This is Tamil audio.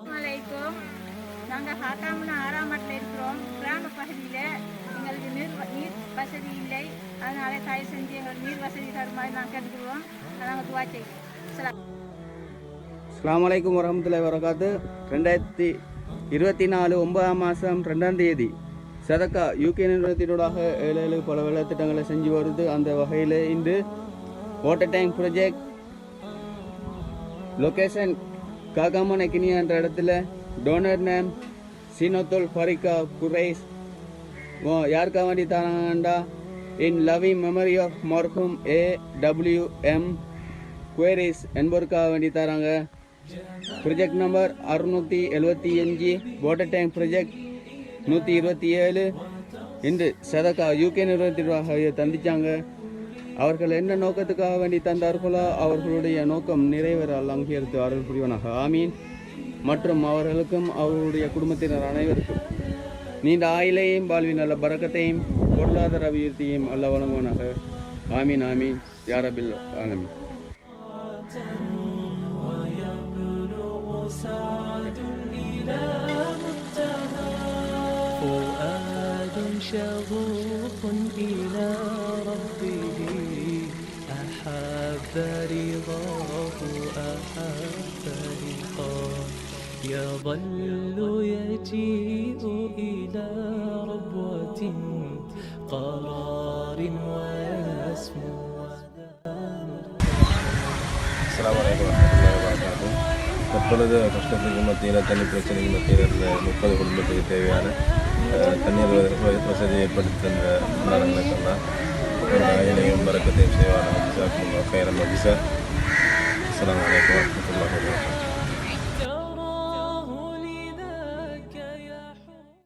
வலைக்கும். நாங்கள் காத்தாமன 6ஆம் மட்டில் இருக்கிறோம். கிராம பகுதியில் எங்களுக்கு நீர் வசதி இல்லை. அதனால தயவு செஞ்சு எங்களுக்கு நீர் வசதி தருமாறு நாங்கள் கேட்டுக்கிறோம். நாங்கள் துவா செய்வோம். அஸ்ஸலாமு அலைக்கும் வரஹ்மத்துல்லாஹி வரகாத்து. 2024 9ஆம் மாதம் 2ஆம் தேதி சதக்கா யூகே நிறுவனத்தினூடாக 7 பல வெள்ளத்திட்டங்களை செஞ்சு வருது. அந்த வகையில் இன்று வாட்டர் டேங்க் ப்ராஜெக்ட் லொக்கேஷன் காகாமன கினியா என்ற இடத்துல டோனர் நேம் சீனோத்தோல் ஃபரிகா குரைஸ் யாருக்கா வேண்டி தராங்கண்டா இன் லவ்விங் மெமரி ஆஃப் மர்ஹூம் AWM குவேரிஸ் என்பவருக்காக வேண்டி தராங்க. Project number 675 water tank project 127 இன்று சதக்கா யூகே நிறுவனத்திற்காக தந்திச்சாங்க. அவர்கள் என்ன நோக்கத்துக்காக வேண்டி தந்தார்களோ அவர்களுடைய நோக்கம் நிறைவேற அங்கீகரித்து அருள் புரிவனாக ஆமீன். மற்றும் அவர்களுக்கும் அவர்களுடைய குடும்பத்தினர் அனைவருக்கும் நீண்ட ஆயிலையும் வாழ்வின் நல்ல பரக்கத்தையும் பொருளாதார அபிவிருத்தியையும் அல்ல வழங்குவனாக ஆமீன் ஆமீன் யாரபில் ஆலமீன். فؤاد شغوف إلى ربه أحب رضاه أحب لقاه يظل يجيء إلى ربوة قرار ويسمو. அஸ்ஸலாமு அலைக்கும் வரஹ்மத்துல்லாஹி வபரகாத்துஹு. தற்பொழுது கஷ்டத்துக்கு மத்தியில் தண்ணி பிரச்சனைக்கு மத்தியில் இருந்த 30 குடும்பத்துக்கு தேவையான தண்ணீர் வசதி ஏற்படுத்தி தந்த மன்னர்களுக்கெல்லாம் ஆயினையும் பறக்கத்தையும் செய்வாங்க. அஸ்ஸலாமு அலைக்கும் வரஹ்மத்துல்லாஹி வபரகாத்துஹு.